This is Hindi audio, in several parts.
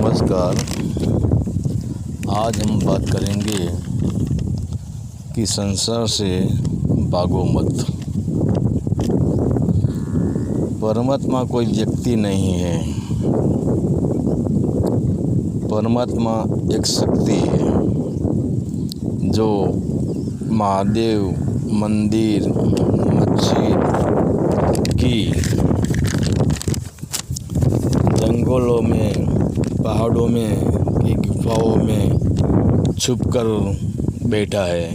नमस्कार। आज हम बात करेंगे कि संसार से भागो मत। परमात्मा कोई व्यक्ति नहीं है। परमात्मा एक शक्ति है जो महादेव मंदिर, मस्जिद की जंगलों में, पहाड़ों में की गुफाओं में छुपकर बैठा है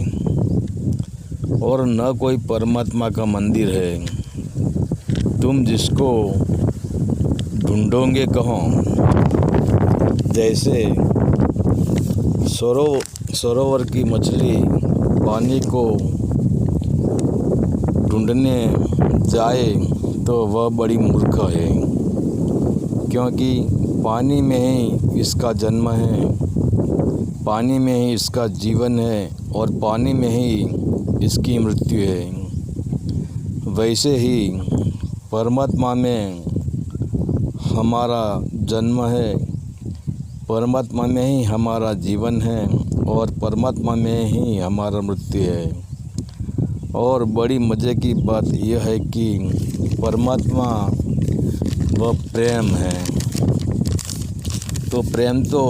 और न कोई परमात्मा का मंदिर है। तुम जिसको ढूंढोगे कहाँ? जैसे सरोवर की मछली पानी को ढूंढने जाए तो वह बड़ी मूर्ख है, क्योंकि पानी में ही इसका जन्म है, पानी में ही इसका जीवन है और पानी में ही इसकी मृत्यु है। वैसे ही परमात्मा में हमारा जन्म है, परमात्मा में ही हमारा जीवन है और परमात्मा में ही हमारा मृत्यु है। और बड़ी मज़े की बात यह है कि परमात्मा वह प्रेम है, तो प्रेम तो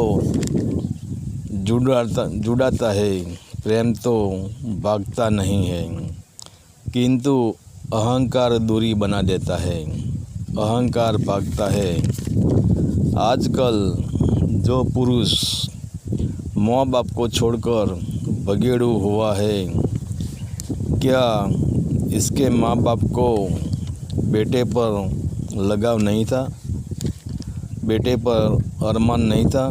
जुड़ाता है, प्रेम तो भागता नहीं है, किंतु अहंकार दूरी बना देता है, अहंकार भागता है। आजकल जो पुरुष माँ बाप को छोड़कर भगेड़ू हुआ है, क्या इसके माँ बाप को बेटे पर लगाव नहीं था? बेटे पर अरमान नहीं था?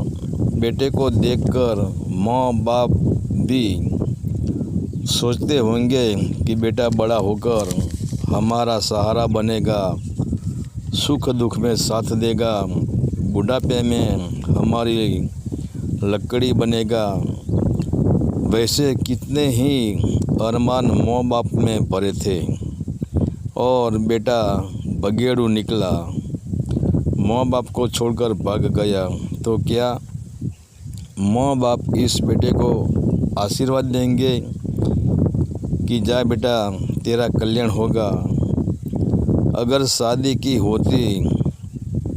बेटे को देखकर माँ बाप भी सोचते होंगे कि बेटा बड़ा होकर हमारा सहारा बनेगा, सुख दुख में साथ देगा, बुढ़ापे में हमारी लकड़ी बनेगा। वैसे कितने ही अरमान माँ बाप में भरे थे और बेटा बगेड़ू निकला, माँ बाप को छोड़कर भाग गया। तो क्या माँ बाप इस बेटे को आशीर्वाद देंगे कि जा बेटा तेरा कल्याण होगा? अगर शादी की होती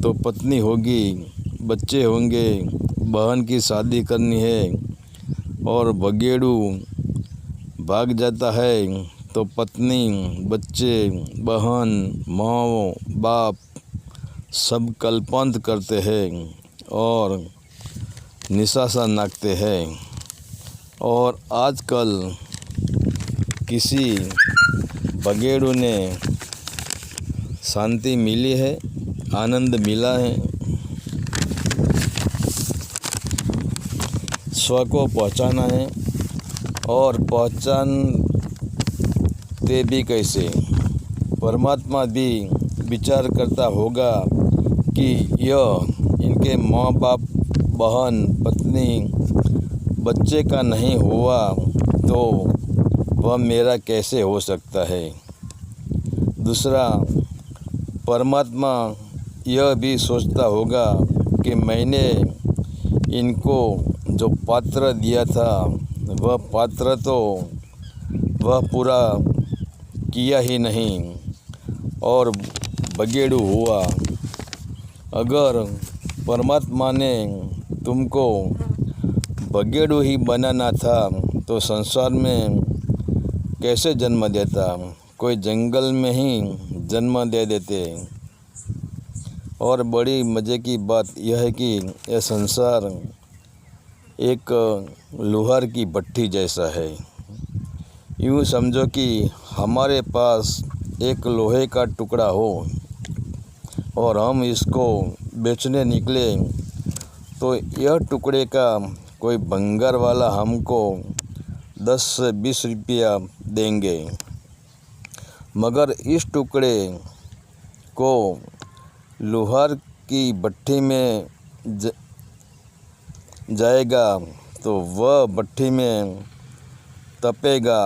तो पत्नी होगी, बच्चे होंगे, बहन की शादी करनी है और बगेड़ू भाग जाता है तो पत्नी, बच्चे, बहन, माँ बाप सब कल्पांत करते हैं और निशासा नाचते हैं। और आजकल किसी बगेड़ू ने शांति मिली है, आनंद मिला है, स्व को पहचाना है और पहचानते भी कैसे? परमात्मा भी विचार करता होगा कि यह इनके माँ बाप, बहन, पत्नी, बच्चे का नहीं हुआ तो वह मेरा कैसे हो सकता है? दूसरा, परमात्मा यह भी सोचता होगा कि मैंने इनको जो पात्र दिया था वह पात्र तो वह पूरा किया ही नहीं और बगेड़ू हुआ। अगर परमात्मा ने तुमको बगेड़ू ही बनाना था तो संसार में कैसे जन्म देता? कोई जंगल में ही जन्म दे देते। और बड़ी मज़े की बात यह है कि यह संसार एक लोहार की भट्ठी जैसा है। यूँ समझो कि हमारे पास एक लोहे का टुकड़ा हो और हम इसको बेचने निकले तो यह टुकड़े का कोई भंगार वाला हमको 10 से 20 रुपया देंगे, मगर इस टुकड़े को लोहार की भट्ठी में जाएगा तो वह भट्ठी में तपेगा,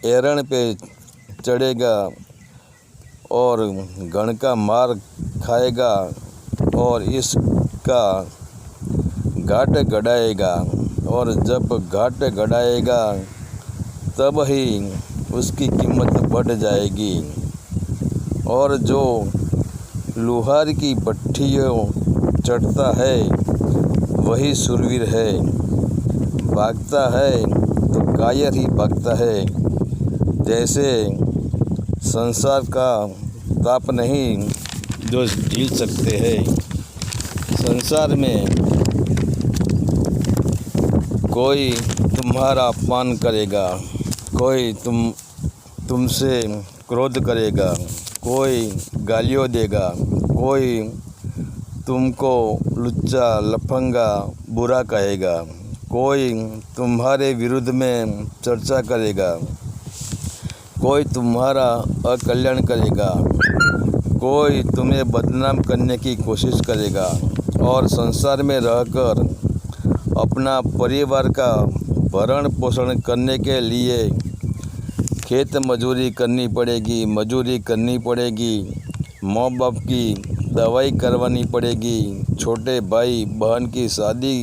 एरण पे चढ़ेगा और घण का मार खाएगा और इसका घाट गड़ाएगा, और जब घाट गड़ाएगा तब ही उसकी कीमत बढ़ जाएगी। और जो लोहार की भट्ठियों चढ़ता है वही शूरवीर है। भागता है तो कायर ही भागता है। जैसे संसार का ताप नहीं जो झेल सकते हैं। संसार में कोई तुम्हारा अपमान करेगा, कोई तुमसे क्रोध करेगा, कोई गालियों देगा, कोई तुमको लुच्चा लफंगा बुरा कहेगा, कोई तुम्हारे विरुद्ध में चर्चा करेगा, कोई तुम्हारा अकल्याण करेगा, कोई तुम्हें बदनाम करने की कोशिश करेगा। और संसार में रहकर अपना परिवार का भरण पोषण करने के लिए खेत मजूरी करनी पड़ेगी, मजूरी करनी पड़ेगी, माँ बाप की दवाई करवानी पड़ेगी, छोटे भाई बहन की शादी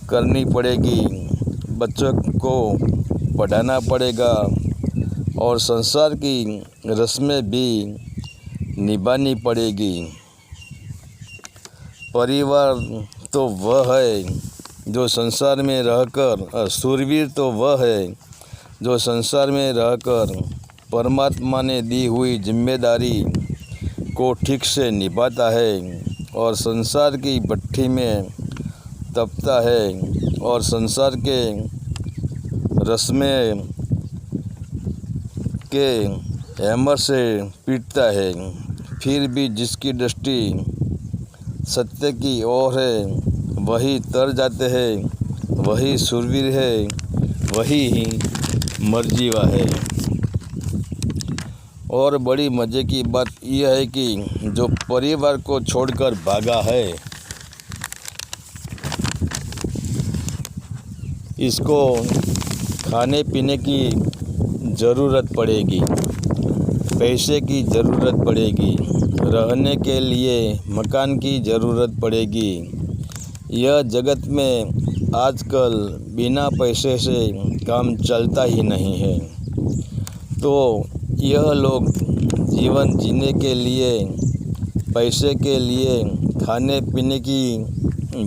करनी पड़ेगी, बच्चों को पढ़ाना पड़ेगा, और संसार की रस्में भी निभानी पड़ेगी। परिवार तो वह है जो संसार में रहकर, शूरवीर तो वह है जो संसार में रहकर परमात्मा ने दी हुई जिम्मेदारी को ठीक से निभाता है और संसार की भट्ठी में तपता है और संसार के रस्में के हैमर से पीटता है। फिर भी जिसकी दृष्टि सत्य की ओर है वही तर जाते हैं, वही शूरवीर है, वही मर्जीवा है। और बड़ी मज़े की बात यह है कि जो परिवार को छोड़कर भागा है इसको खाने पीने की ज़रूरत पड़ेगी, पैसे की ज़रूरत पड़ेगी, रहने के लिए मकान की ज़रूरत पड़ेगी। यह जगत में आजकल बिना पैसे से काम चलता ही नहीं है। तो यह लोग जीवन जीने के लिए, पैसे के लिए, खाने पीने की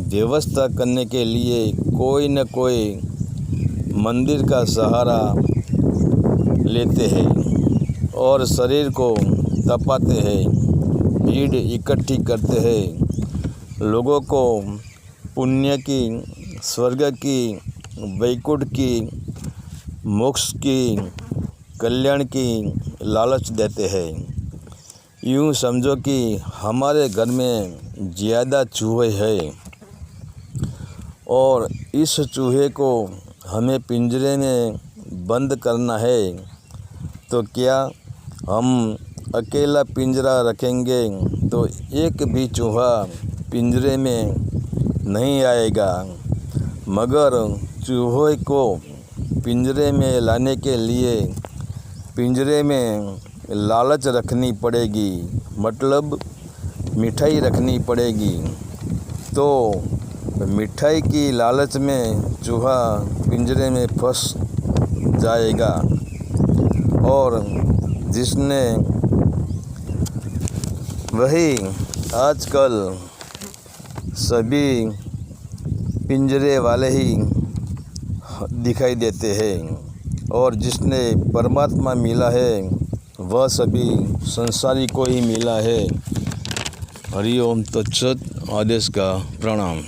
व्यवस्था करने के लिए कोई न कोई मंदिर का सहारा लेते हैं और शरीर को तपाते हैं, भीड़ इकट्ठी करते हैं, लोगों को पुण्य की, स्वर्ग की, वैकुंठ की, मोक्ष की, कल्याण की लालच देते हैं। यूँ समझो कि हमारे घर में ज़्यादा चूहे हैं और इस चूहे को हमें पिंजरे में बंद करना है, तो क्या हम अकेला पिंजरा रखेंगे तो एक भी चूहा पिंजरे में नहीं आएगा। मगर चूहे को पिंजरे में लाने के लिए पिंजरे में लालच रखनी पड़ेगी, मतलब मिठाई रखनी पड़ेगी। तो मिठाई की लालच में चूहा पिंजरे में फंस जाएगा और जिसने वही आजकल सभी पिंजरे वाले ही दिखाई देते हैं और जिसने परमात्मा मिला है वह सभी संसारी को ही मिला है। हरि ओम तत्सत। आदेश का प्रणाम।